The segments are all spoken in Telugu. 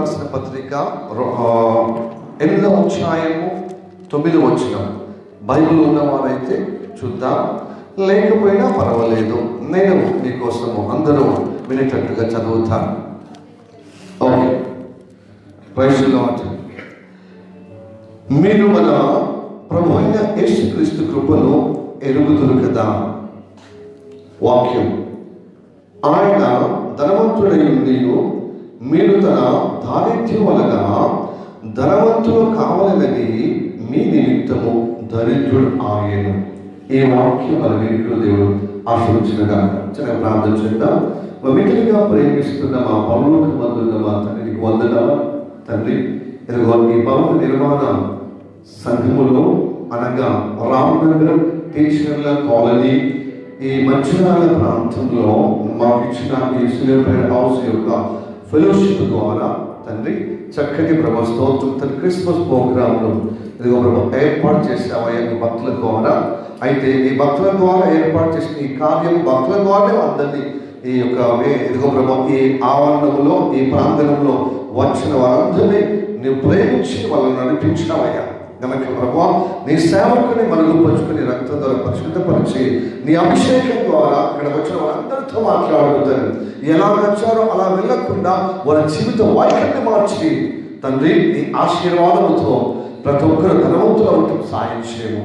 రాసిన పత్రిక 8వ అధ్యాయము 9వ వచనం. బైబిల్ ఉన్నవారైతే చూద్దాం, లేకపోయినా పర్వాలేదు, నేను మీకోసము అందరూ వినేటట్టుగా చదువుతాను. Okay, praise the Lord. మీరు మన ప్రభు అయిన యేసుక్రీస్తు కృపను ఎరుగుదురు కదా. వాక్యం: ఆయన ధనవంతుడై ఉండి మీరు తన దారిద్ర్యం వలన ధనవంతులు కావాలని మీ నిమిత్తము దరిద్రుడు ఆయను. ఈ వాక్యం మన వింటూ దేవుడు ఆశీర్వదించునుగా. చిన్న ప్రార్థన చేద్దాం. మిగిలిగా ప్రేమిస్తున్న మా పరలోకమందున్న మా తండ్రికి వందనాలు. తండ్రి, ఇదిగో ఈ భవన నిర్మాణ సంఘములో అనగా రామనగర్ టీచర్ల కాలనీ ఈ మంచిర్యాల ప్రాంతంలో మాకు ఇచ్చిన ఈ సిల్వర్ హౌస్ యొక్క ఫెలోషిప్ ద్వారా తండ్రి చక్కటి ప్రభు స్తోత్రం. తన క్రిస్మస్ ప్రోగ్రాంను ఇదిగో ప్రభు ఏర్పాటు చేసావయ్యా ఈ భక్తుల ద్వారా. అయితే ఈ భక్తుల ద్వారా ఏర్పాటు చేసిన ఈ కార్యం భక్తుల ద్వారా అందరినీ ఈ యొక్క ఇదిగో ప్రభు ఈ ఆవరణంలో ఈ ప్రాంగణంలో వచ్చిన వారందరినీ నువ్వు ప్రేమించి వాళ్ళని నడిపించినవయ్యా. కనుక ప్రభు నీ సేవకుని మరుగుపరుచుకుని రక్తం ద్వారా పరిశుద్ధపరిచి నీ అభిషేకం ద్వారా ఇక్కడ వచ్చిన వాళ్ళందరితో మాట్లాడుతారు. ఎలా వచ్చారో అలా వెళ్ళకుండా వాళ్ళ జీవిత వైఖరిని మార్చి తండ్రి నీ ఆశీర్వాదంతో ప్రతి ఒక్కరు ధనవంతులు అవుతాం సాయం చేయము.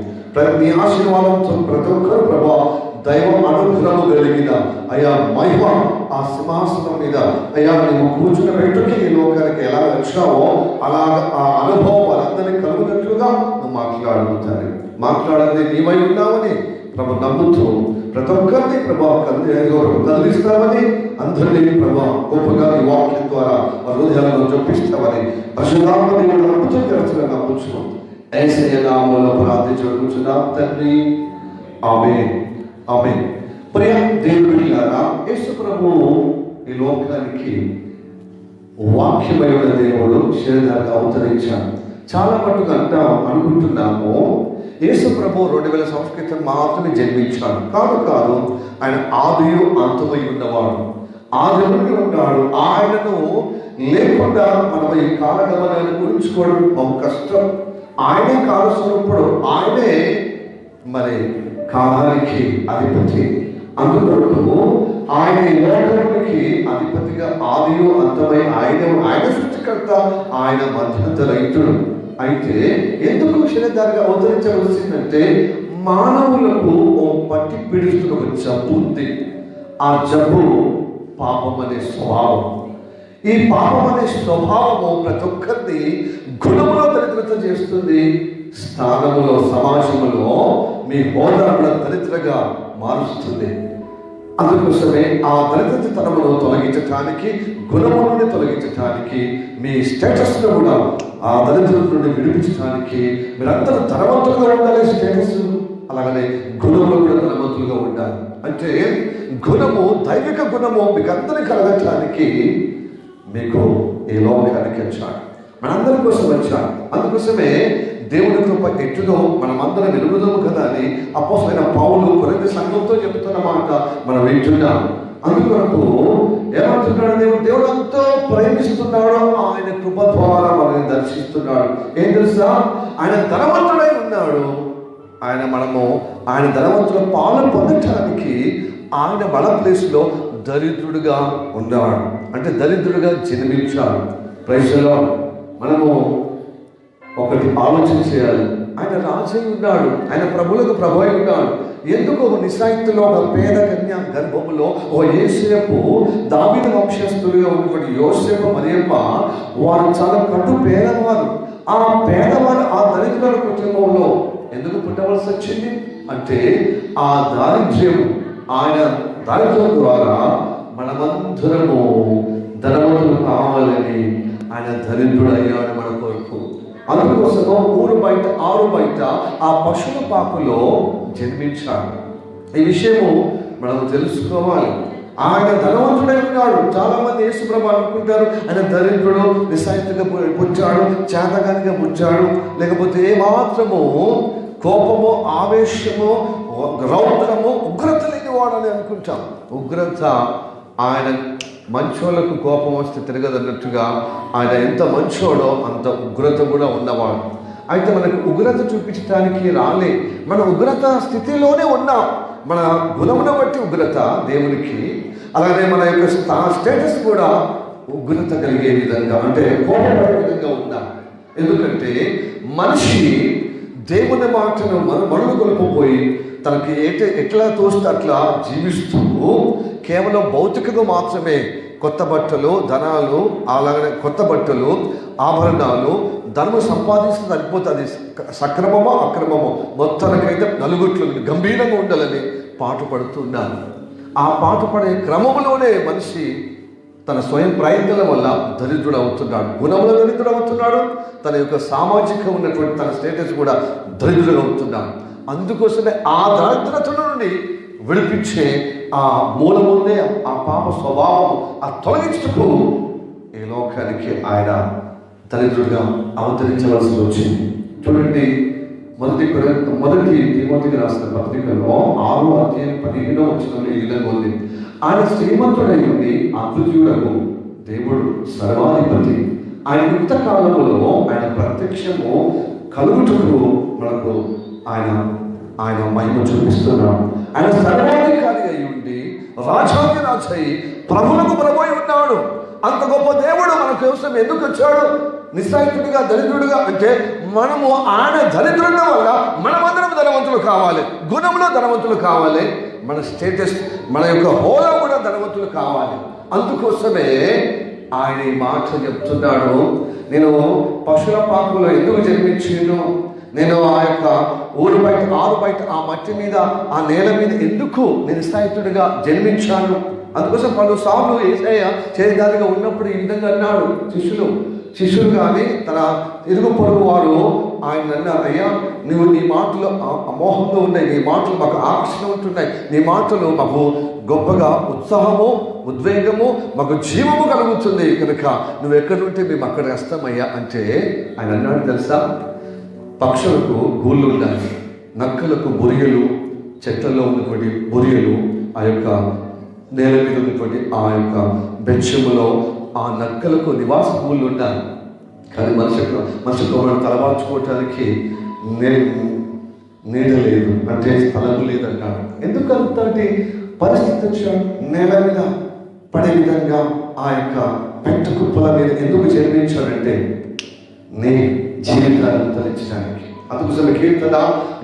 నీ ఆశీర్వాదంతో ప్రతి ఒక్కరు ప్రభా దైవ అనుగ్రహము కలిగిన అయా మహిమ ఆ సింహాసనం మీద అయ్యా నువ్వు కూర్చున్న పెట్టుకి ఈ లోకానికి ఎలా వచ్చావో అలాగ ఆ అనుభవం వాళ్ళందరినీ కలుగునట్లుగా నువ్వు మాట్లాడుతారు. మాట్లాడాలని నీవై ఉన్నావని ప్రభు నమ్ముతూ ప్రతి ఒక్కరిని ప్రభావ కదిలిస్తామని అందరినీ ప్రభావ గొప్పగా ఈ వాక్యం ద్వారా మన హృదయాలను చొప్పిస్తామని పరిశుద్ధాత్మని నమ్ముతూ తెలుసుగా నమ్ముచున్నాం. యేసయ్య నామములో ప్రార్థించుకుంటున్నాం తండ్రి, ఆమేన్, ఆమేన్. ప్రియ దేవుడిలారా, యేసు ప్రభువు ఈ లోకానికి వాక్యమైన దేవుడు శరీరంగా అవతరించాడు. చాలా మటుకు అనుకుంటున్నాము యేసు ప్రభు 2000 సంవత్సరాల క్రితం మాత్రమే జన్మించాడు. కాదు, ఆయన ఆదియు అంతమై ఉన్నవాడు, ఆది నుండి ఉన్నాడు. ఆయనను లేకుండా మనం ఈ కాలగమనాన్ని గురించుకోవడం బహు కష్టం. ఆయనే కాలస్వరూపుడు, ఆయనే మరి కాలానికి అధిపతి. అందుకొరకు ఆయన లోకానికి అధిపతిగా ఆదియు అంతమై ఆయన సృష్టికర్త, ఆయన మధ్యవర్తుడు. అయితే ఎందుకు శరీరధారిగా అవతరించవలసిందంటే మానవులకు ఓ పట్టి పీడిస్తున్న ఒక జబ్బు ఉంది. ఆ జబ్బు పాపం అనే స్వభావం. ఈ పాపం అనే స్వభావము ప్రతి ఒక్కరిని గుణములో దరిద్రత చేస్తుంది. స్థానములో సమాజంలో మీ హోదాలను దరిద్రగా మారుస్తుంది. అందుకోసమే ఆ దరిద్రతనమును తొలగించటానికి, గుణము నుండి తొలగించటానికి, మీ స్టేటస్ను కూడా ఆ దరిద్రత నుండి విడిపించడానికి మీరందరూ ధనవంతులుగా ఉండాలి. స్టేటస్ అలాగనే గుణములు కూడా ధనవంతులుగా ఉండాలి. అంటే గుణము, దైవిక గుణము మీకు అందరికీ కలగటానికి మీకు ఈ లోకానికి వచ్చాడు, మనందరి కోసం వచ్చాడు. అందుకోసమే దేవుని కృప ఎట్టుదో మనం అందరం నిలుగుదాము కదా అని అపోస్తలుడైన పౌలు కొరింథీ సంఘంతో చెబుతున్న మాట మనం వింటున్నాం. అందుకొరకు ఏమంటున్నాడు? దేవుడు ఎంతో ప్రేమిస్తున్నాడు, ఆయన కృప ద్వారా మనల్ని దర్శిస్తున్నాడు. ఏం తెలుసా? ఆయన ధనవంతుడై ఉన్నాడు. ఆయన ధనవంతుల పాలన పొందటానికి ఆయన మన ప్లేస్లో దరిద్రుడుగా ఉన్నాడు. అంటే దరిద్రుడుగా జన్మించాడు. Praise the Lord. మనము ఒకటి ఆలోచన చేయాలి. ఆయన రాజై ఉన్నాడు, ఆయన ప్రభులకు ప్రభు అయి ఉన్నాడు. ఎందుకు నిస్సాయిత్తులో ఒక పేద కన్య గర్భములో ఓ యోసేపు, దావీదు వంశస్థులుగా ఉన్నటువంటి యోసేపు మరియమ్మ, వారు చాలా కటు పేదవారు. ఆ పేదవారు ఆ దరిద్రుల కుటుంబంలో ఎందుకు పుట్టవలసి వచ్చింది అంటే ఆ దారిద్ర్యం, ఆయన దారిద్ర్యం ద్వారా మనమందరము ధనవంతులు కావాలని ఆయన దరిద్రుడు అయ్యాడు మన కొరకు. అందుకోసము ఊరు బయట ఆరు బయట ఆ పశువుల పాకులో జన్మించాడు. ఈ విషయము మనం తెలుసుకోవాలి. ఆయన ధనవంతుడై ఉన్నాడు. చాలా మంది యేసు ప్రభు అనుకుంటారు ఆయన దరిద్రుడు, నిస్సాయితీగా పుచ్చాడు, చేతగానిగా పుచ్చాడు, లేకపోతే ఏమాత్రము కోపము, ఆవేశము, రౌద్రము, ఉగ్రత లేని వాడని అనుకుంటాం. ఉగ్రత ఆయన మంచోళ్ళకు కోపం వస్తే తిరగదన్నట్టుగా ఆయన ఎంత మంచోడో అంత ఉగ్రత కూడా ఉన్నవాడు. అయితే మనకు ఉగ్రత చూపించడానికి రాలే, మన ఉగ్రత స్థితిలోనే ఉన్నాం. మన గుణమును బట్టి ఉగ్రత దేవునికి, అలాగే మన యొక్క స్టేటస్ కూడా ఉగ్రత కలిగే విధంగా, అంటే కోపపడే విధంగా ఉన్నాం. ఎందుకంటే మనిషి దేవుని మాటను మరులు కొలుపుపోయి తనకి ఎట్లా తోస్తే అట్లా జీవిస్తూ కేవలం భౌతికంగా మాత్రమే కొత్త బట్టలు, ధనాలు, అలాగే కొత్త బట్టలు, ఆభరణాలు, ధనము సంపాదిస్తే సరిపోతుంది. సక్రమమో అక్రమమో మొత్తానికైతే నలుగుట్లు గంభీరంగా ఉండాలని పాటు పడుతున్నాను. ఆ పాటు పడే క్రమంలోనే మనిషి తన స్వయం ప్రయత్నాల వల్ల దరిద్రుడు అవుతున్నాడు, గుణంలో దరిద్రుడు అవుతున్నాడు, తన యొక్క సామాజిక ఉన్నటువంటి తన స్టేటస్ కూడా దరిద్రుడు అవుతున్నాడు. అందుకోసమే ఆ దరిద్రత నుండి విడిపించే ఆ మూలముందే ఆ పాప స్వభావం ఆ తొలగించుటకు ఈ లోకానికి ఆయన దరిద్రుడిగా అవతరించవలసి వచ్చింది. చూడండి, మొదటి తిమోతికి రాసిన పత్రికలో 6వ అధ్యాయం 15వ వచనంలో ఈ విధంగా ఉంది. ఆయన శ్రీమంతుడై ఉండి అద్భుతుడకు దేవుడు సర్వాధిపతి, ఆయన యుక్త కాలములో ఆయన ప్రత్యక్షము కలుగుటకు మనకు ఆయన మహిమ చూపిస్తున్నాడు. ఆయన సర్వాధికారి అయి ఉండి రాజాది రాజై ప్రభులకు ప్రభు ఉన్నాడు. అంత గొప్ప దేవుడు మన కోసం ఎందుకు వచ్చాడు? నిస్సాయితుడిగా, దరిద్రుడిగా అంటే మనము ఆయన దరిద్రుల వల్ల మనమందరం ధనవంతులు కావాలి, గుణంలో ధనవంతులు కావాలి, మన స్టేటస్, మన యొక్క హోదా కూడా ధనవంతులు కావాలి. అందుకోసమే ఆయన ఈ మాట చెప్తున్నాడు. నేను పశువుల పాకులో ఎందుకు జన్మించాను, నేను ఆ యొక్క ఊరు బయట, ఆరు బయట, ఆ మట్టి మీద, ఆ నేల మీద ఎందుకు నేను నిస్సాయితుడిగా జన్మించాను? అందుకోసం పలుసార్లు యేసయ్య చేయదానిగా ఉన్నప్పుడు ఈ విధంగా అన్నాడు. శిష్యులు కానీ తన ఇరుగు పొరుగు వారు ఆయన అన్నారు, అయ్యా నువ్వు నీ మాటలు అమోహంగా ఉన్నాయి, నీ మాటలు మాకు ఆకర్షణ ఉంటున్నాయి, నీ మాటలు మాకు గొప్పగా ఉత్సాహము, ఉద్వేగము, మాకు జీవము కలుగుతుంది, కనుక నువ్వు ఎక్కడుంటే మేము అక్కడ వస్తామయ్యా అంటే ఆయన అన్నాడు తెలుసా, పక్షులకు గూళ్ళు ఉన్నాయి, నక్కలకు బొరియలు, చెట్లలో ఉన్నటువంటి బొరియలు, ఆ యొక్క నేల మీద ఉన్నటువంటి ఆ యొక్క బెచ్చములో ఆ నక్కలకు నివాస భూములు ఉన్నాయి. కానీ మనుషులకు మనం తలవాల్చుకోవటానికి నీడ లేదు, అంటే స్థలము లేదన్నాడు. ఎందుకు అంతటి పరిస్థితి వచ్చాడు? నేల మీద పడే విధంగా ఆ యొక్క పెంట కుప్పల మీద ఎందుకు జన్మించాడంటే నీ జీవితాన్ని తరించడానికి. అందుకోసం కీర్తన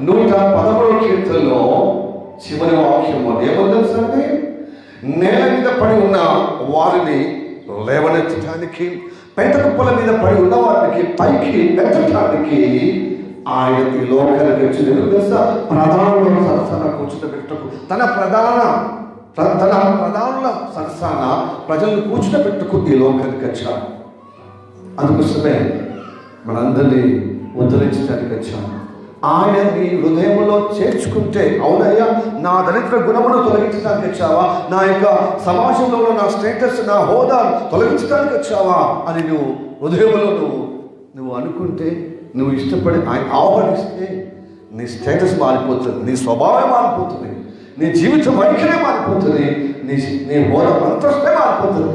113వ కీర్తనలో చివరి వాక్యం ఏమవుతుంది? నేల మీద పడి ఉన్న వారిని లేవనెత్తడానికి, పెంట కుప్పల మీద పడి ఉన్న వారికి పైకి ఎత్తడానికి ఆయన ఈ లోకానికి వచ్చింది. ఎందుకు తెలుసా? ప్రధానుల సరసన కూర్చుంటబెట్టకు, తన ప్రధానుల సరసన ప్రజలను కూర్చుంటబెట్టుకు ఈ లోకానికి వచ్చాడు. అందుకోసమే మనందరినీ ఉద్ధరించడానికి వచ్చాము. ఆయన నీ హృదయంలో చేర్చుకుంటే, అవునయ్యా నా దరిద్ర గుణమును తొలగించడానికి వచ్చావా, నా యొక్క సమాజంలో నా స్టేటస్, నా హోదా తొలగించడానికి వచ్చావా అని నువ్వు హృదయంలో నువ్వు అనుకుంటే, నువ్వు ఇష్టపడి ఆయన ఆహ్వానిస్తే నీ స్టేటస్ మారిపోతుంది, నీ స్వభావం మారిపోతుంది, నీ జీవితం వైఖరే మారిపోతుంది, నీ హోదా అంతస్తే మారిపోతుంది.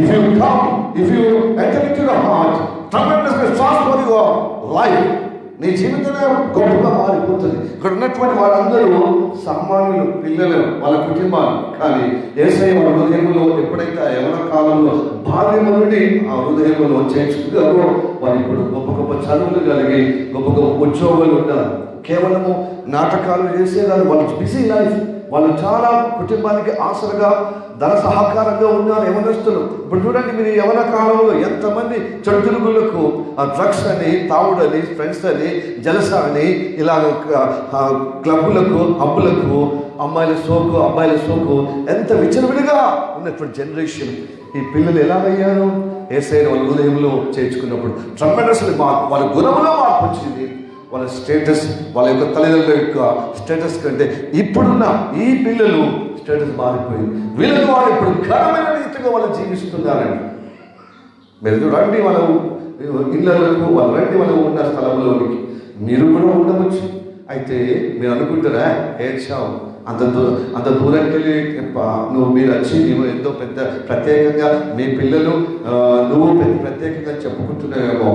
If you enter into your heart, tremendous sort for your life, నీ జీవితమే గొప్పగా మారిపోతుంది. ఇక్కడ ఉన్నటువంటి వాళ్ళందరూ సామాన్యులు, పిల్లలు, వాళ్ళ కుటుంబాలు. కానీ యేసయ్య వాళ్ళ హృదయంలో ఎప్పుడైతే యవన కాలంలో బాల్యం నుండి ఆ హృదయంలో చేర్చుకున్నారో వాళ్ళు ఇప్పుడు గొప్ప గొప్ప చదువులు కలిగి గొప్ప గొప్ప ఉద్యోగాలు ఉన్నారు. కేవలము నాటకాలు చేసేదాన్ని, వాళ్ళ బిజీ లైఫ్, వాళ్ళు చాలా కుటుంబానికి ఆసరగా ధన సహకారంగా ఉన్నారు యవనస్తులు. ఇప్పుడు చూడండి, మీరు యవన కాలంలో ఎంతమంది చెడుగులకు డ్రగ్స్ అని, తావుడని, ఫ్రెండ్స్ అని, జలసా అని, ఇలాగ క్లబ్బులకు, హబ్బులకు, అమ్మాయిల సోకు ఎంత విచ్చలవిడిగా ఉన్నటువంటి జనరేషన్. ఈ పిల్లలు ఎలాగయ్యారు? యేసయ్య వాళ్ళ హృదయంలో చేర్చుకున్నప్పుడు ట్రెమెండస్లీ వాళ్ళ గుణంలో మార్పు వచ్చింది. వాళ్ళ స్టేటస్, వాళ్ళ యొక్క తల్లిదండ్రుల యొక్క స్టేటస్ కంటే ఇప్పుడున్న ఈ పిల్లలు స్టేటస్ మారిపోయింది. వీళ్ళని వాళ్ళు ఇప్పుడు ఘనమైన రీతిగా వాళ్ళు జీవిస్తున్నారండి. మీరు రండి వాళ్ళ ఇళ్ళకు, వాళ్ళు రండి వాళ్ళ ఉన్న స్థలంలోనికి, మీరు కూడా ఉండవచ్చు. అయితే మీరు అనుకుంటారా, ఏడ్చావు అంత దూరంకి వెళ్ళి మీరు వచ్చి నువ్వు ఎంతో పెద్ద ప్రత్యేకంగా మీ పిల్లలు నువ్వు ప్రత్యేకంగా చెప్పుకుంటున్నావేమో.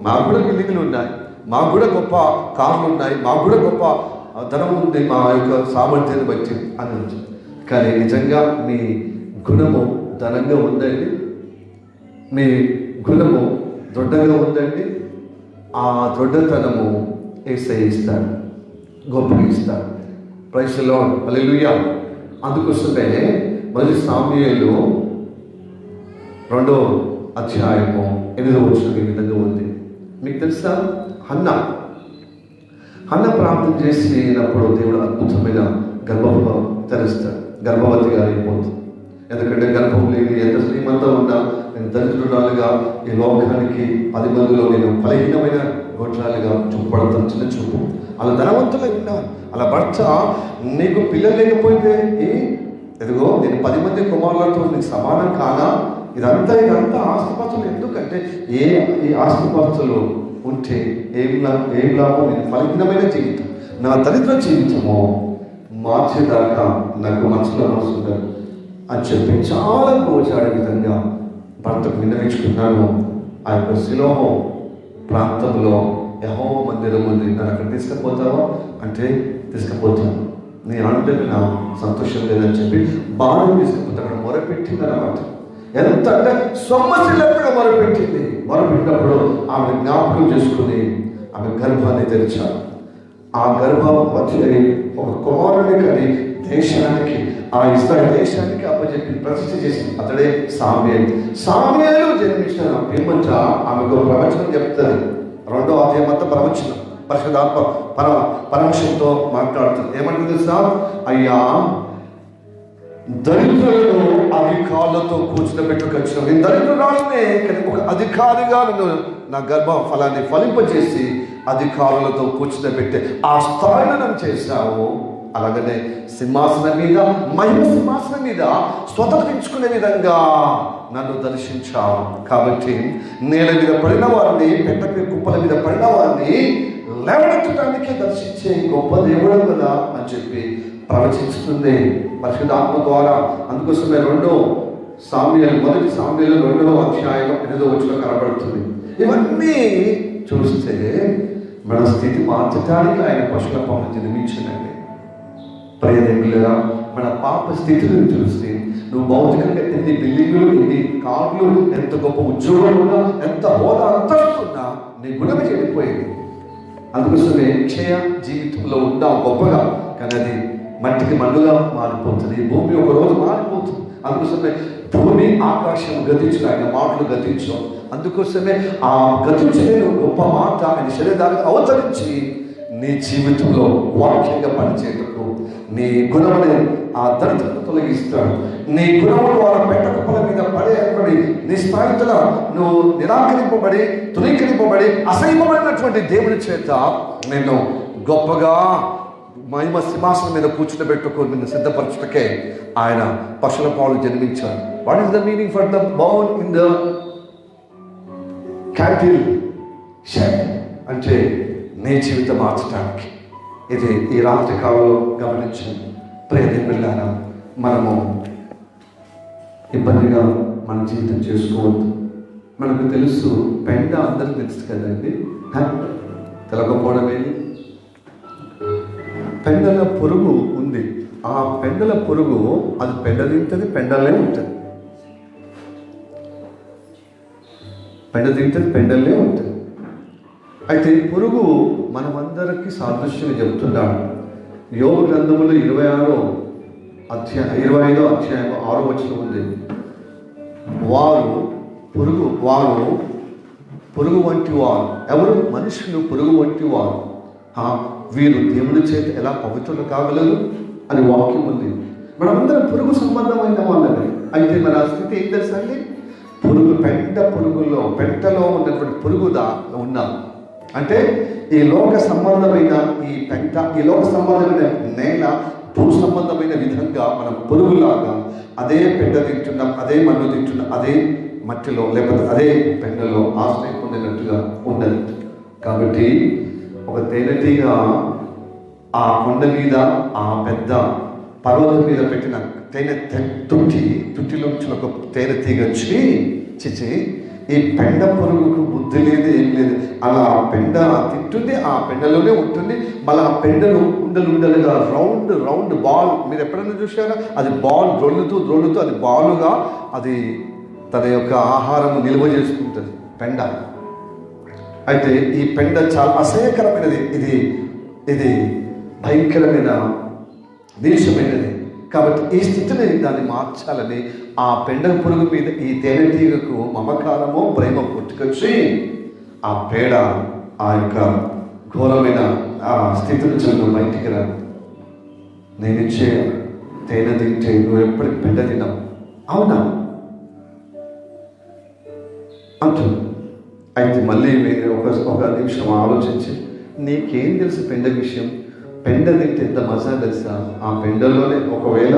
మాకు కూడా బిల్డింగ్లు ఉన్నాయి, మాకు కూడా గొప్ప కార్లు ఉన్నాయి, మాకు కూడా గొప్ప ధనం ఉంది మా యొక్క సామర్థ్యాన్ని బట్టి అని. కానీ నిజంగా మీ గుణము ధనంగా ఉందండి, మీ గుణము దొడ్డగా ఉందండి, ఆ దొడ్డతనము యేసయ్య ఇస్తాడు, గొప్పగా ఇస్తాడు. ప్రైజ్ ది లార్డ్, హల్లెలూయా. అందుకోసమే మొదటి సామ్యూయేలు 2వ అధ్యాయము 8వ వచనం ఈ విధంగా ఉంది. మీకు తెలుసా, హన్న ప్రార్థన చేసినప్పుడు దేవుడు అద్భుతమైన గర్భం తెరుస్తాడు, గర్భవతిగా అయిపోతుంది. ఎందుకంటే గర్భం లేని ఎంత శ్రీమంతం ఉన్నా నేను దరిద్రురాలుగా ఈ లోకానికి 10 మందిలో నేను బలహీనమైన గొడ్రాలుగా చూపబడతాను, చిన్న చూపు. అలా ధనవంతులై ఉన్నాను. అలా భర్త నీకు పిల్లలు లేకపోతే ఎదుగో నేను 10 మంది కుమారులతో నీకు సమానం కానా? ఇదంతా ఆస్తిపాస్తులు. ఎందుకంటే ఈ ఆస్తిపాస్తులు ఉంటే ఏం లాభం? నేను బలహీనమైన జీవితం, నా దరిద్ర జీవితము మార్చేదాకా నాకు మనసులో వస్తుంది అని చెప్పి చాలా గోచాడే విధంగా భర్తకు విన్నవించుకున్నాను. ఆ యొక్క శిలోహం ప్రాంతంలో యెహోవా మందిరం ఉంది, నన్ను అక్కడ తీసుకుపోతావా అంటే తీసుకుపోతాను, నీ అంటే నా సంతోషం లేదని చెప్పి బాగా తీసుకుపోతాను. అక్కడ మొరపెట్టింది అన్నమాట. ఎంత అంటే సొమ్మసిల్లెప్పుడుగా మొరపెట్టినప్పుడు ఆమె జ్ఞాపకం చేసుకుని ఆమె గర్భాన్ని తెరిచారు. ఆ గర్భవతి ఒక కుమారుని కని దేశానికి, ఆ ఇశ్రాయేలు దేశానికి అప్పచెప్పి ప్రతిష్ఠ చేసింది. అతడే సామ్యూయేలు జన్మించిన పిమ్మట ఆమెకు ప్రవచనం చెప్తుంది. 2వ అధ్యాయం అంతా ప్రవచనం, పరిశుద్ధాత్మ పరమశంతో మాట్లాడుతుంది. ఏమంటుంది తెలుసా? అయ్యా, దరిద్రులను అధికారులతో కూర్చునబెట్టుకొచ్చిన నేను దరిద్రురాలనే, కానీ ఒక అధికారిగా నన్ను నా గర్భ ఫలాన్ని ఫలింపజేసి అధికారులతో కూర్చునబెట్టే ఆ స్థాయిలో నన్ను చేశావు. అలాగనే సింహాసనం మీద, మహిమ సింహాసనం మీద స్వతంత్రించుకునే విధంగా నన్ను దర్శించావు. కాబట్టి నేల మీద పడిన వారిని, పెట్టపై కుప్పల మీద పడిన వారిని లేవనెత్తడానికే దర్శించే గొప్ప దేవుడు కదా అని చెప్పి ప్రవచిస్తుంది పరిశుద్ధాత్మ ద్వారా. అందుకోసమే మొదటి సామ్యూయేలు 2వ అధ్యాయం 8వ వచనం కనబడుతుంది. ఇవన్నీ చూస్తే మన స్థితి మార్చడానికి ఆయన పశుల పాపం జన్మించిందండి. ప్రియదేవులారా, మన పాప స్థితిని చూస్తే నువ్వు భౌతికంగా ఎన్ని బిల్డింగులు, ఎన్ని కార్లు, ఎంత గొప్ప ఉద్యోగాలు ఉన్నా, ఎంత హోదా అంతస్తున్నా నీ గుణమే చెడిపోయింది. అందుకోసమే క్షయ జీవితంలో ఉన్నావు గొప్పగా, కానీ అది మట్టికి మన్నుగా మారిపోతుంది. ఈ భూమి ఒక రోజు మారిపోతుంది. అందుకోసమే భూమి ఆకాశం గతించిన ఆయన మాటలు గతించు. అందుకోసమే ఆ గతించలేని గొప్ప మాట ఆయన శరీరానికి అవతరించి నీ జీవితంలో వాక్యంగా పనిచేయటకు నీ గుణమని ఆ దరిద్రతను తొలగిస్తాడు. నీ గుణములు వాళ్ళ పెట్టకపల మీద పడేయబడి నీ స్థాయిలో నువ్వు నిరాకరింపబడి, తునీకరింపబడి, అసహ్యమైనటువంటి దేవుని చేత నేను గొప్పగా మహిమ సింహాసనం మీద కూర్చుండబెట్టుకొని నిన్ను సిద్ధపరచుటకే ఆయన పశుల పాలు జన్మించాడు. What is the meaning for the Born in the cattle shed అంటే నీ జీవితం మార్చడానికి. ఇది ఈ రాత్రి కాలంలో గమనించండి. ప్రియదేవులారా, మనము ఇబ్బందిగా మన జీవితం చేసుకోవద్దు. మనకు తెలుసు, పెండ అందరికి తెలుసు కదండి, తెలకపోవడం ఏంటి? పెండల పురుగు ఉంది. ఆ పెండల పురుగు అది పెండ తింటుంది, పెండలే ఉంటుంది. పెండ తింటుంది, పెండలే ఉంటుంది. అయితే పురుగు మనమందరికీ సాదృశ్యం చెప్తున్నాడు. యోబు గ్రంథములో 25వ అధ్యాయం 6వ వచనం ఉంది. వారు పురుగు వంటి వారు. ఎవరు? మనుషులు పురుగు వంటి వారు. వీరు దేవుడి చేత ఎలా పవిత్రులు కాగలరు అని వాక్యం ఉంది. మనమందరం పురుగు సంబంధమైన వాళ్ళని. అయితే మన స్థితి ఏం తెలుసా అండి? పెంటలో ఉన్నటువంటి పురుగుదా ఉన్నాం. అంటే ఈ లోక సంబంధమైన ఈ పెంట, ఈ లోక సంబంధమైన నేల, భూ సంబంధమైన విధంగా మనం పురుగులాగా అదే పెంట తింటున్నాం, అదే మన్ను తింటున్నాం, అదే మట్టిలో లేకపోతే అదే పెంటలో ఆశ్రయం పొందినట్టుగా ఉన్నది. కాబట్టి ఒక తేనెటీగ ఆ కొండ మీద ఆ పెద్ద పర్వతం మీద పెట్టిన తేనె తుట్టిలోంచి ఒక తేనె తీగ వచ్చి చిచి ఈ పెండ పురుగుకు బుద్ధి లేదు, ఏం లేదు. అలా ఆ పెండ తింటుంది, ఆ పెండలోనే ఉంటుంది. మళ్ళీ ఆ పెండలు ఉండలుగా రౌండ్ బాల్, మీరు ఎప్పుడైనా చూసారా? అది బాల్ ద్రొల్లుతూ అది బాలుగా అది తన యొక్క ఆహారం నిల్వ చేసుకుంటుంది పెండ. అయితే ఈ పెండ చాలా అసహ్యకరమైనది, ఇది భయంకరమైన నీచమైనది. కాబట్టి ఈ స్థితిని దాన్ని మార్చాలని ఆ పెండ పురుగు మీద ఈ తేనెటీగకు మమకారమో ప్రేమ పుట్టుకొచ్చి ఆ పేడ ఆ యొక్క ఘోరమైన ఆ స్థితి నుంచి నువ్వు బయటికి రా, నేను ఇచ్చే తేనె తింటే నువ్వు ఎప్పటికి పెండ తిన్నావు, అవునా అంటుంది. అయితే మళ్ళీ ఒక నిమిషం ఆలోచించి, నీకేం తెలుసు పెండ విషయం? పెండ తింటే ఎంత మజా తెలుసా? ఆ పెండలోనే ఒకవేళ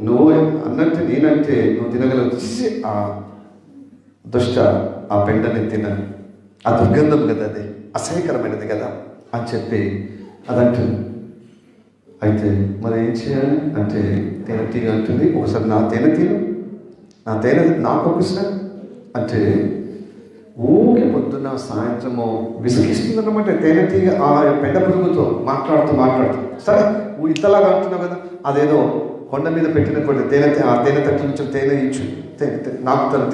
నువ్వు అన్నట్టు నేనంటే నువ్వు తినగలవు, ఆ దుష్ట ఆ పెండని తినను, ఆ దుర్గంధం కదా, అది అసహ్యకరమైనది కదా అని చెప్పి అదంటుంది. అయితే మరి ఏం చేయాలి అంటే తేనెటీగ అంటుంది, ఒకసారి నా తేనె నాకు ఒకసారి అంటే ఊరికి పొద్దున్న సాయంత్రము విసిగిస్తుంది అన్నమాట తేనెటీగ ఆ పెండ పురుగుతో మాట్లాడుతూ సరే ఇంతలాగా అంటున్నావు కదా, అదేదో కొండ మీద పెట్టినటువంటి ఆ తేనె తట్టు నుంచి తేనె ఇచ్చు నాకు తను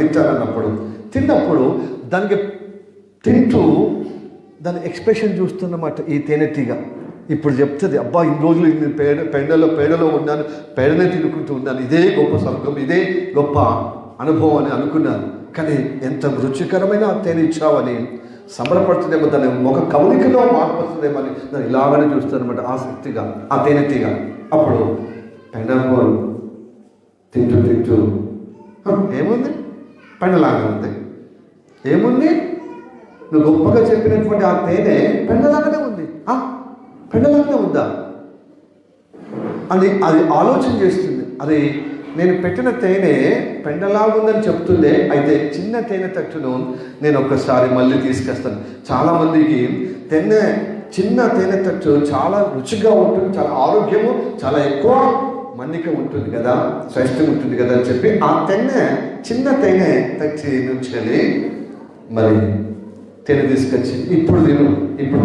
తిన్నప్పుడు దానికి తింటూ దాని ఎక్స్ప్రెషన్ చూస్తున్నమాట ఈ తేనెటీగ. ఇప్పుడు చెప్తుంది, అబ్బా ఇన్ని రోజులు ఇన్ని పేడలో ఉన్నాను, పేడనే తినుకుంటూ ఉన్నాను, ఇదే గొప్ప స్వర్గం, ఇదే గొప్ప అనుభవం అని అనుకున్నాను, కానీ ఎంత రుచికరమైన తేనె ఇచ్చావని సంబరపడుతుందేమో, దాని ఒక కవలికలో మార్పు వస్తుందేమో అని దాన్ని ఇలాగనే చూస్తానమాట ఆసక్తిగా ఆ తేనెటీగ. అప్పుడు పెండగోలు తింటూ ఏముంది, పెండలాగా ఉంది, ఏముంది, నువ్వు గొప్పగా చెప్పినటువంటి ఆ తేనె పెండలాగానే ఉంది, పెండలాగానే ఉందా అని అది ఆలోచన చేస్తుంది. అది నేను పెట్టిన తేనె పెండలాగుందని చెప్తుందే, అయితే చిన్న తేనె తట్టును నేను ఒక్కసారి మళ్ళీ తీసుకొస్తాను. చాలామందికి చిన్న తేనె తట్టు చాలా రుచిగా ఉంటుంది, చాలా ఆరోగ్యము, చాలా ఎక్కువ మన్నిక ఉంటుంది కదా, శ్రేష్టం ఉంటుంది కదా అని చెప్పి ఆ చిన్న తేనె తచ్చి నుంచి మరి తేనె తీసుకొచ్చి ఇప్పుడు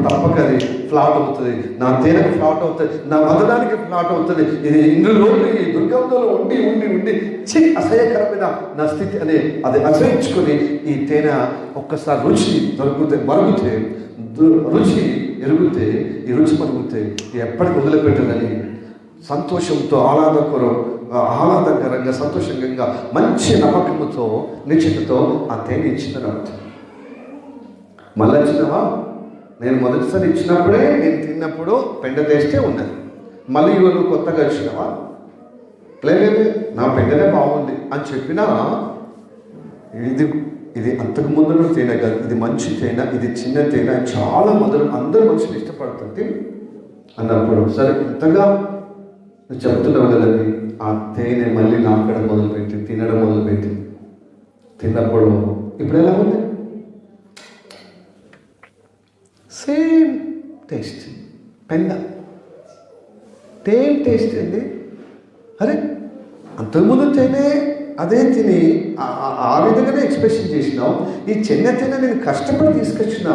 తప్పక అది ఫ్లాట్ అవుతుంది, నా తేనెకి ఫ్లాట్ అవుతుంది, నా మదనానికి ఫ్లాట్ అవుతుంది, ఇది ఇన్ని రోజులు ఈ దుర్గంధంలో ఉండి అసహ్యకరమైన నా స్థితి అని అది అసహించుకొని ఈ తేనె ఒక్కసారి రుచి మరుగుతే రుచి ఎరుగుతే ఈ రుచి మరుగుతే ఎప్పటికి వదిలిపెట్టదని సంతోషంతో ఆహ్లాదకరంగా సంతోషంగా మంచి నమ్మకంతో నిశ్చితతో ఆ తేనె ఇచ్చిందని మళ్ళీ ఇచ్చినావా? నేను మొదటిసారి ఇచ్చినప్పుడే నేను తిన్నప్పుడు పెండ టేస్టే ఉన్నది, మళ్ళీ నువ్వు కొత్తగా ఇచ్చినావా? లేదు నా పెండనే బాగుంది అని చెప్పినా ఇది అంతకు ముందు తేనె కాదు, ఇది మంచి తేనె, ఇది చిన్న తేనె, చాలా మధురం, అందరూ మనుషులు ఇష్టపడుతుంది అన్నప్పుడు సరే ఇంతగా నువ్వు చెప్తున్నావు కదండి. ఆ తేనె మళ్ళీ నాకడం మొదలుపెట్టి తినడం మొదలుపెట్టి తిన్నప్పుడు ఇప్పుడు ఎలా ఉంది? సేమ్ టేస్ట్, పెండ టేస్ట్ అండి. అరే అంతకుముందు తేనె అదే తిని ఆ విధంగానే ఎక్స్ప్రెషన్ చేసినావు, ఈ చిన్న తేనె నేను కష్టపడి తీసుకొచ్చినా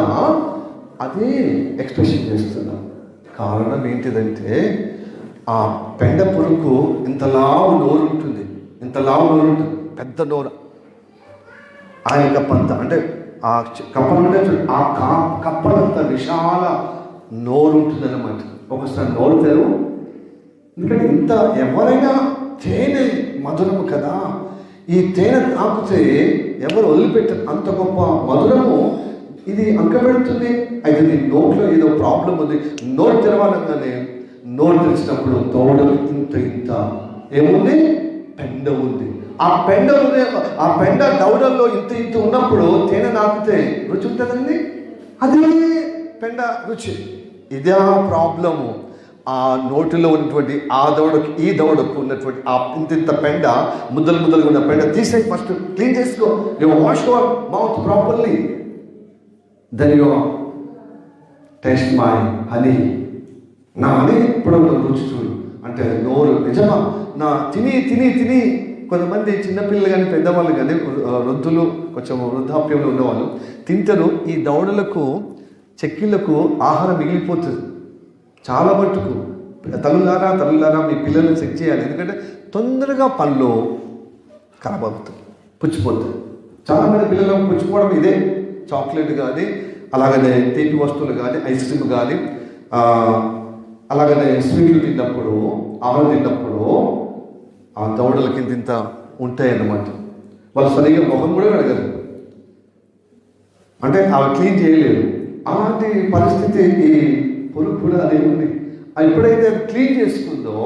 అదే ఎక్స్ప్రెషన్ చేస్తున్నావు. కారణం ఏంటిదంటే ఆ పెండ పురుగు ఇంత లావు నోరు ఉంటుంది, పెద్ద నోరు, ఆ యొక్క పంత అంటే ఆ కప్పలంటే ఆ కప్పలంత విశాల నోరు ఉంటుంది అన్నమాట. ఒకసారి నోరు తెరు, ఎందుకంటే ఇంత ఎవరైనా తేనె మధురము కదా, ఈ తేనె తాకితే ఎవరు వదిలిపెట్టారు, అంత గొప్ప మధురము ఇది అంకబెడుతుంది. అయితే దీని నోట్లో ఏదో ప్రాబ్లం ఉంది, నోరు తెరవాలన్నానే నోరు తెరిచినప్పుడు దౌడలు ఇంత ఏముంది, పెండ ఉంది. ఆ పెండ దౌడల్లో ఇంత ఉన్నప్పుడు తేనె నాకితే రుచి ఉంటుందండి, అదే పెండ రుచి. ఇదే ప్రాబ్లము. ఆ నోటిలో ఉన్నటువంటి ఆ దౌడకు ఈ దౌడకు ఉన్నటువంటి ఆ ఇంత పెండ ముద్దలుగా ఉన్న పెండ తీసేసి ఫస్ట్ క్లీన్ చేసుకో. You wash your mouth properly, then you taste my honey. నా హనీ ఇప్పుడు రుచి చూడు అంటే అంటే అది నోరు నిజమా నా తిని తిని తిని కొంతమంది చిన్నపిల్లలు కానీ పెద్దవాళ్ళు కానీ వృద్ధులు కొంచెం వృద్ధాప్యంలో ఉన్నవాళ్ళు తింటారు. ఈ దవడలకు చెక్కిళ్ళకు ఆహారం మిగిలిపోతుంది చాలా మట్టుకు. తల్లులారా మీ పిల్లల్ని చెక్ చేయాలి. ఎందుకంటే తొందరగా పళ్ళు ఖరాబ్ అవుతుంది, పుచ్చిపోతుంది. చాలామంది పిల్లలకు పుచ్చిపోవడం ఇదే. చాక్లెట్ కానీ, అలాగనే తీపి వస్తువులు కానీ, ఐస్ క్రీమ్ కానీ, అలాగనే స్వీట్లు తిన్నప్పుడు, ఆహారం తిన్నప్పుడు ఆ దవడల కింద ఇంత ఉంటాయన్నమాట. వాళ్ళు సరిగ్గా ముఖం కూడా అడగరు, అంటే అవి క్లీన్ చేయలేరు. అలాంటి పరిస్థితి ఈ పురుగు కూడా అదే ఉంది. ఎప్పుడైతే అది క్లీన్ చేసుకుందో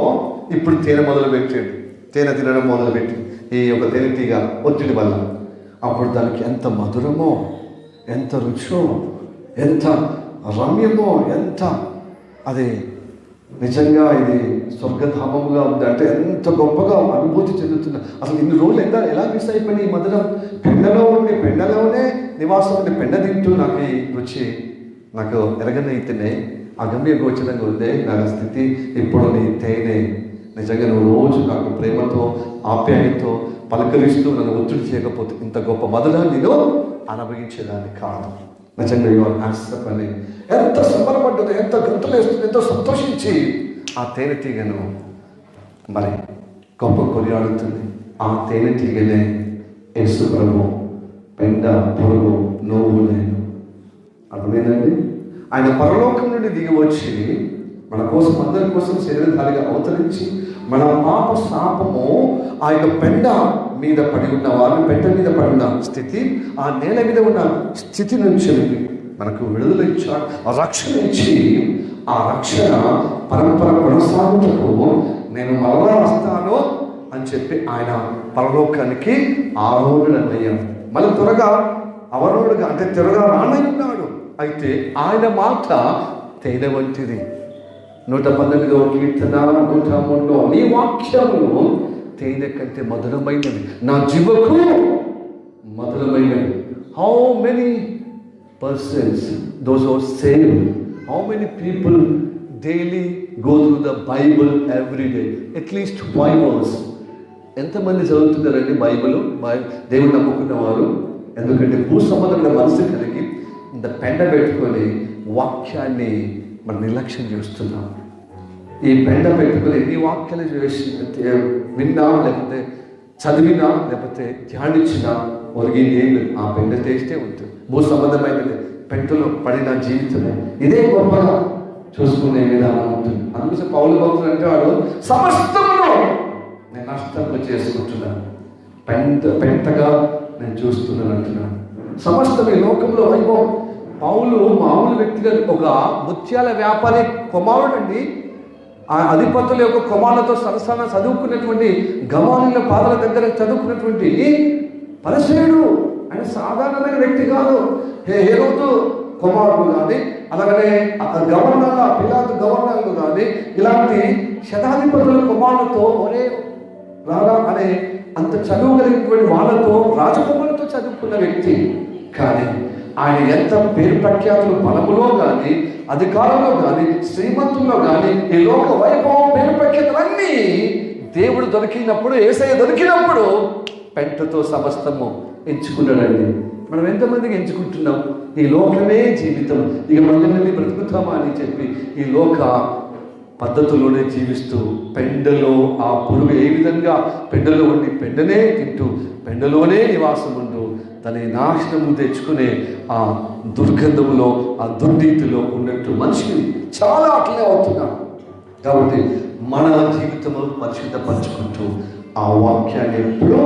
ఇప్పుడు తేనె మొదలుపెట్టాడు, తేనె తినడం మొదలుపెట్టి ఈ యొక్క తేనెటీగ ఒత్తిడి వల్ల అప్పుడు దానికి ఎంత మధురమో, ఎంత రుచో, ఎంత రమ్యమో, ఎంత అది నిజంగా ఇది స్వర్గధామముగా ఉంది అంటే ఎంత గొప్పగా అనుభూతి చెందుతున్నా. అసలు ఇన్ని రోజులు ఎలా మిస్ అయిపోయినాయి ఈ మధురం. పెండలోనే నివాసం ఉండి పెండ తింటూ నాకు ఈ రుచి నాకు ఎరగనైతేనే అగమ్య గోచరంగా ఉంది నా స్థితి. ఇప్పుడు నీ తేనె నిజంగా నువ్వు రోజు నాకు ప్రేమతో ఆప్యాయతో పలకరిస్తూ నన్ను ఒత్తిడి చేయకపోతే ఇంత గొప్ప మధురాన్ని నేను అనుభవించేదాన్ని కాదు. నిజంగా యువర్ ఆన్సర్ అని ఎంత సంబరపడ్డది, ఎంత గంతులు వేస్తుంది, ఎంతో సంతోషించి ఆ తేనెటీగను మరి గొప్ప కొనియాడుతుంది. ఆ తేనెటీగనే యేసు ప్రభు పెండ పొరుగు నోవు నేను అర్థమేనండి. ఆయన పరలోకం నుండి దిగి వచ్చి మన కోసం అందరి కోసం శరీరధారిగా అవతరించి మన పాప శాపము ఆ యొక్క పెండ మీద పడి ఉన్న వారిని పెంట మీద పడి ఉన్న స్థితి, ఆ నేల మీద ఉన్న స్థితి నుంచి మనకు విడుదల ఇచ్చాడు, ఆ రక్షణ ఇచ్చి ఆ రక్షణ పరంపర కొనసాగుటకు నేను మరలా వస్తాను అని చెప్పి ఆయన పరలోకానికి ఆరోహణయ్యాడు. మళ్ళీ త్వరగా అవరోహుడుగా అంటే త్వరగా రానయ్యున్నాడు. అయితే ఆయన మాట తేనె వంటిది. 119వ కీర్తన 103లో నీ వాక్యమును తేనె కంటే మధురమైనది, నా జీవకు మధురమైనది. How many persons those who are saved, how many people daily go through the Bible every day, at least 5 hours? ఎంతమంది చదువుతున్నారండి బైబిల్? దేవుడు నమ్ముకున్న వారు. ఎందుకంటే భూ సంబంధమైన మనసు కలిగి ఇంత పెండ పెట్టుకొని వాక్యాన్ని మనం నిర్లక్ష్యం చేస్తున్నాం. ఈ పెండ పెట్టుకొని ఎన్ని వాక్యాలు చేసి విన్నా, లేకపోతే చదివినా, లేకపోతే ధ్యానించినా ఒరిగింది ఏం లేదు. ఆ పెండ టేస్టే ఉంటుంది. భూ సంబంధమైనది పెంటలో పడిన జీవితము ఇదే గొప్పగా చూసుకునే విధానం ఉంటుంది. అందుకోసం పౌలు భక్తులు అంటే వాడు సమస్తమును నేను నష్టంగా చేసుకుంటున్నాను, పెంటగా నేను చూస్తున్నాను అంటున్నాను. సమస్తం ఈ లోకంలో వైభవం. పౌలు మామూలు వ్యక్తిగా ఒక ముత్యాల వ్యాపారి కుమారుడు అండి. ఆ అధిపతుల యొక్క కుమారులతో సరసన చదువుకున్నటువంటి గమాలీల పాదాల దగ్గర చదువుకున్నటువంటి పరిసయుడు. ఆయన సాధారణమైన వ్యక్తి కాదు. హేరోదు కుమారుడు కానీ, అలాగనే గవర్నర్ల పిలాతు గవర్నర్లు కానీ, ఇలాంటి శతాధిపతుల కుమారులతో ఒరే రారా అనే అంత చదువు కలిగినటువంటి వాళ్ళతో రాజకుమారులతో చదువుకున్న వ్యక్తి. కానీ ఆయన ఎంత పేరు ప్రఖ్యాతులు బలములో కానీ, అధికారంలో కానీ, శ్రీమంతుల్లో కానీ, ఈ లోక వైభవం పేరు ప్రఖ్యాతులన్నీ దేవుడు దొరికినప్పుడు, యేసయ్య దొరికినప్పుడు పెంటతో సమస్తము ఎంచుకున్నాడండి. మనం ఎంతమందికి ఎంచుకుంటున్నాం? ఈ లోకమే జీవితం, ఇక మళ్ళీ బ్రతుకుతామా అని చెప్పి ఈ లోక పద్ధతుల్లోనే జీవిస్తూ పెండలో ఆ పురుగు ఏ విధంగా పెండలో ఉండి పెండనే తింటూ పెండలోనే నివాసం ఉంటూ తన నాశనము తెచ్చుకునే ఆ దుర్గంధములో, ఆ దుర్నీతిలో ఉన్నట్టు మనిషిని చాలా అట్లనే అవుతున్నాం. కాబట్టి మన జీవితంలో పరిశుద్ధపరచుకుంటూ ఆ వాక్యాన్ని ఎప్పుడో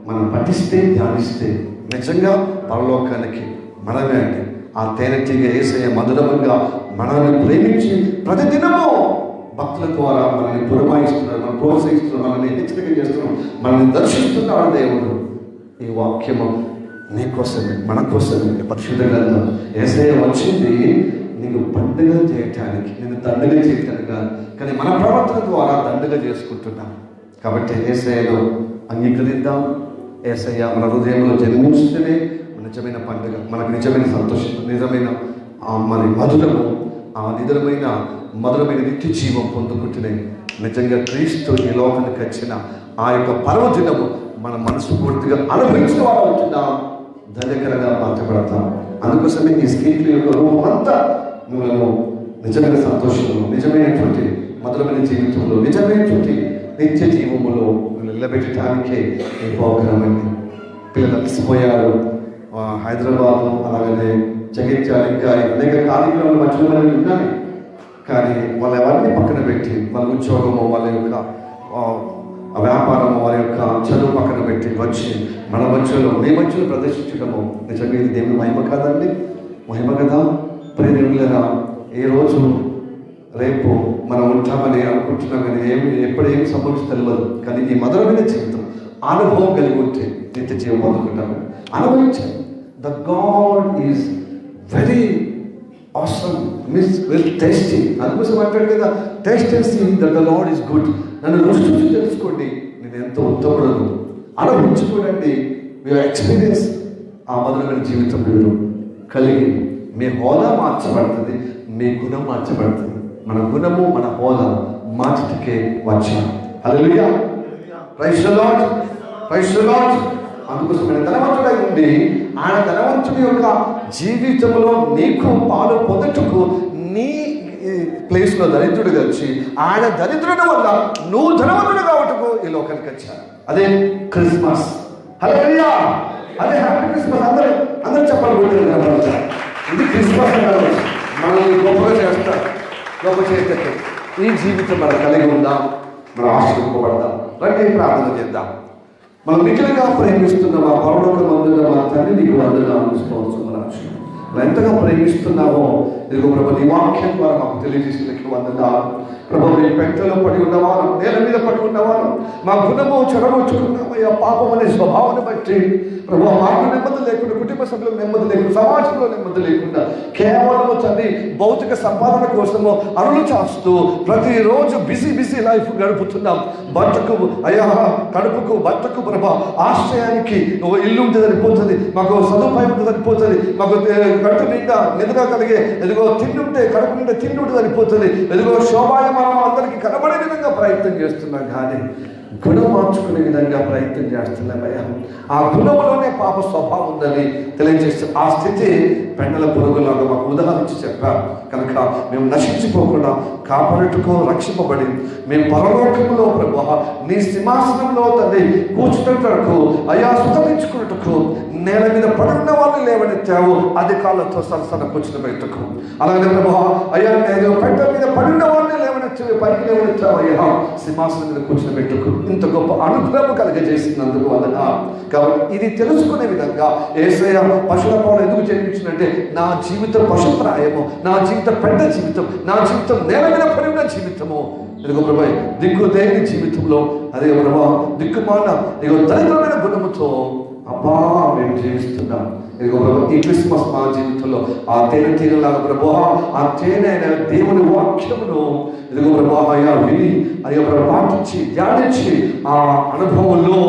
మనం పఠిస్తే, ధ్యానిస్తే నిజంగా పరలోకానికి మనమే అండి. ఆ తేనెటీగ యేసయ్య మధురంగా మనల్ని ప్రేమించి ప్రతిదినము భక్తుల ద్వారా మనల్ని పురమాయిస్తున్నాడు, మనం ప్రోత్సహిస్తున్నాడు, మనల్ని హెచ్చరిక చేస్తున్నాం, మనల్ని దర్శిస్తున్నాడు దేవుడు. ఈ వాక్యము నీ కోసమే, మన కోసమే. పరిశుద్ధ గ్రంథం యేసయ్య వచ్చింది నీకు పండుగ చేయటానికి, నేను దండగా చేయటానికి కాదు. కానీ మన ప్రవర్తన ద్వారా దండగా చేసుకుంటున్నాం. కాబట్టి యేసయ్యను అంగీకరిద్దాం. యేసయ్య మన హృదయంలో జన్మించితేనే నిజమైన పండుగ, మనకు నిజమైన సంతోషం, నిజమైన మరి మధురము ఆ నిధులమైన మధురమైన నిత్య జీవం పొందుకుంటున్నాయి. నిజంగా క్రీస్తు ఈ లోకానికి వచ్చిన ఆ యొక్క పర్వదినము మన మనసు పూర్తిగా అనుభవించిన వారు అవుతున్నాం, ధన్యకరంగా మార్చబడతాం. అందుకోసమే ఈ స్కీట్ల యొక్క రూపం అంతా మనము నిజమైన సంతోషంలో, నిజమైనటువంటి మధురమైన జీవితంలో, నిజమైనటువంటి నిత్య జీవములో నిలబెట్టడానికే ఈ ప్రోగ్రామ్ అండి. పిల్లలు అలసిపోయారు. హైదరాబాదు అలాగనే జగిత్యాల ఇంకా అనేక కార్యక్రమాలు మధ్యలో ఉన్నాయి. కానీ వాళ్ళు ఎవరిని పక్కన పెట్టి వాళ్ళ ఉద్యోగము, వాళ్ళ యొక్క వ్యాపారము, వారి యొక్క చదువు పక్కన పెట్టి వచ్చి మన మధ్యలో మీ మధ్యలో ప్రదర్శించడము నిజంగా ఇది దేవుని మహిమ కాదండి? మహిమ కదా. ప్రియనులరా, ఏ రోజు రేపు మనం ఉంటామని అనుకుంటున్నాం కానీ ఎప్పుడు ఏమి సంభవించి తెలియదు. కానీ ఈ మధురమైన జీవితం అనుభవం కలిగి ఉంటే నిత్య జీవం పొందుకుంటాము. అనుభవించాలి. The God is very awesome, very tasty. అందుకోసం అంటాడు కదా, taste that the lord is good. నన్ను రుచి చూసి తెలుసుకోండి, నేను ఎంతో ఉత్తముడను. అనుభవించుకోండి. మీ ఎక్స్పీరియన్స్ ఆ మధురమైన జీవితం మీరు కలిగి మీ హోదా మార్చబడుతుంది, మీ గుణం మార్చబడుతుంది. మన గుణము, మన హోదా మార్చటకే వచ్చాం. Hallelujah, praise the Lord, praise the Lord. అందుకోసం ఆయన ధనవంతుడై ఉండి ఆయన ధనవంతుడి యొక్క జీవితంలో నీకు పాలు పొందటకు నీ ప్లేస్లో దరిద్రుడిగా వచ్చి ఆయన దరిద్రుడి వల్ల నువ్వు ధనవంతుడు కావటకు ఈ లోకానికి వచ్చాను. అదే క్రిస్మస్. హల్లెలూయా, అదే హ్యాపీ క్రిస్మస్. అందరూ చెప్పాలి. ఇది క్రిస్మస్ అన్నారు. మనల్ని గొప్పగా చేస్తారు, గొప్ప చేస్తే ఈ జీవితం మనం కలిగి ఉందాం, మనం ఆశీర్వదింపబడదాం. రండి ప్రార్థన చేద్దాం. మనం మిగిలిగా ప్రేమిస్తున్న మా పరలోకమందున్న మా తండ్రి నీకు వందనాలు స్తోత్రములు. ఎంతగా ప్రేమిస్తున్నావో ఇదిగో ప్రభు నీ వాక్యం ద్వారా మాకు తెలియజేసినట్లు వందనాలు. ప్రభు నీ పెట్టెలో పడి ఉన్నవారు, నేల మీద పడి ఉన్నవారు, మా గుణము చెడగొట్టుకున్నామయ్యా పాపం అనే స్వభావాన్ని బట్టి ప్రభు మాకు నెమ్మది లేకుండా, కుటుంబ సభ్యులకు నెమ్మది లేకుండా, సమాజంలో నెమ్మది లేకుండా కేవలము తండ్రి భౌతిక సంపాదన కోసము అరులు చాస్తూ ప్రతిరోజు బిజీ లైఫ్ గడుపుతున్నాం. భర్తకు అయ్యా కడుపుకు భర్తకు ప్రభు ఆశ్రయానికి ఇల్లు ఉంటే సరిపోతుంది, మాకు సదుపాయం ఉంటే సరిపోతుంది, మాకు కడుపు నిండా నిద్ర కలిగే ఎదుగో తిండుంటే కడుపు నిండా తిండుంటే సరిపోతుంది, ఎదుగో శోభాయమానం అందరికీ కనబడే విధంగా ప్రయత్నం చేస్తున్నాం. కానీ గుణం మార్చుకునే విధంగా ప్రయత్నం చేస్తున్నామయ్యా. ఆ గుణంలోనే పాప స్వభావం ఉందని తెలియజేస్తే ఆ స్థితి పెండల పురుగులాగా మాకు ఉదాహరించి చెప్పారు. కనుక మేము నశించిపోకుండా కాపాడుటకు రక్షింపబడి మేము పరలోకములో ప్రభు నీ సింహాసనంలో తండ్రి కూర్చున్నట్టుకు అయ్యా సుతరించుకున్నట్టుకు నేల మీద పడున్న వాళ్ళు లేవనెత్తావు అధికారులతో సరసన కూర్చుని బయటకు. అలాగే ప్రభు అయ్యా నేను పెంట మీద పడిన వాళ్ళని లేవనెత్తి పైకి లేవనెత్తావు అయ్యా సింహాసనం మీద కూర్చుని బయటకు. ఇంత గొప్ప అనుగ్రహం కలిగజేసినందుకు వలన కాబట్టి ఇది తెలుసుకునే విధంగా యేసయ్య పశువుల పాలు ఎందుకు జన్మించినట్టే నా జీవితం పశుప్రాయము, నా జీవితం పెద్ద జీవితం, నా జీవితం నేల మీద పడిన జీవితము. ఇదిగో ప్రభా దిక్కు దేని జీవితంలో అదే ప్రభా దిక్కుమాన ఇదిగో దరిద్రమైన గుణముతో అబ్బా మేము జీవిస్తున్నాం. ఇదిగో ప్రభా ఈ క్రిస్మస్ మా జీవితంలో ఆ తేనె తీగలాగా ప్రభా ఆ తేనె దేవుని వాక్యమును ఇదిగో ప్రభా అయ్యా విని అయ్యా ప్రభా పాటించి ధ్యానించి ఆ అనుభవంలో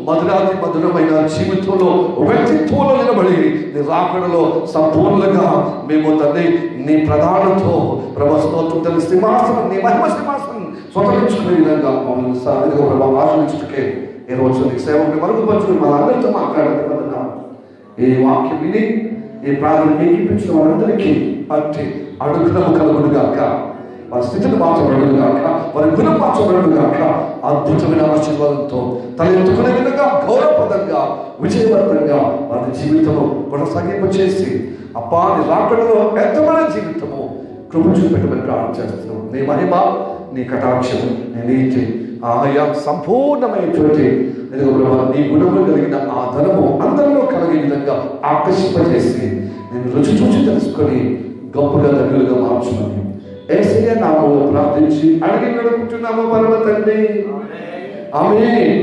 మధురాతి మధురమైన జీవితంలో వ్యక్తిత్వంలో నిలబడి నీ రాకడలో సంపూర్ణంగా మేము తండ్రి నీ ప్రధానంతో ప్రభా స్తోత్రం తండ్రి సింహాసనం నీ మహిమ సింహాసనం స్వతంత్రించుకునే విధంగా మమ్మల్ని ఇదిగో ప్రభా ఆశ్రయించుటకే ఈ రోజు నీ సేవకుని మరుగుపరుచుకుని వాళ్ళందరితో మాట్లాడాలన్నా ఈ వాక్యం విని ఈ ప్రార్థన ఏకీపించిన వాళ్ళందరికీ అట్టి అనుగ్రహం కలుగునుగాక, వారి స్థితిని మార్చబడుగాక, వారి గుణం మార్చబడుగాక. అద్భుతమైన ఆశీర్వాదంతో తలెత్తుకునే విధంగా గౌరవప్రదంగా విజయవంతంగా వారి జీవితము కొనసాగింపచేసి అప్పా నీ రాకడలో ఎంతమైన జీవితము కృప చూపెట్టమని ప్రార్థన చేస్తున్నాము. నీ మహిమ, నీ కటాక్షము, నీ నీతి ఆయా సంపూర్ణమైనటువంటి నీ గుణములు కలిగిన ఆ ధనము అందరిలో కలిగే విధంగా ఆకర్షింపజేసి నేను రుచి చూసి తెలుసుకొని గొప్పగా దగ్గరగా మార్చుమని యేసయ్య నామములో ప్రార్థించి అడిగి వేడుకుంటున్నాము పరమ తండ్రి. ఆమేన్.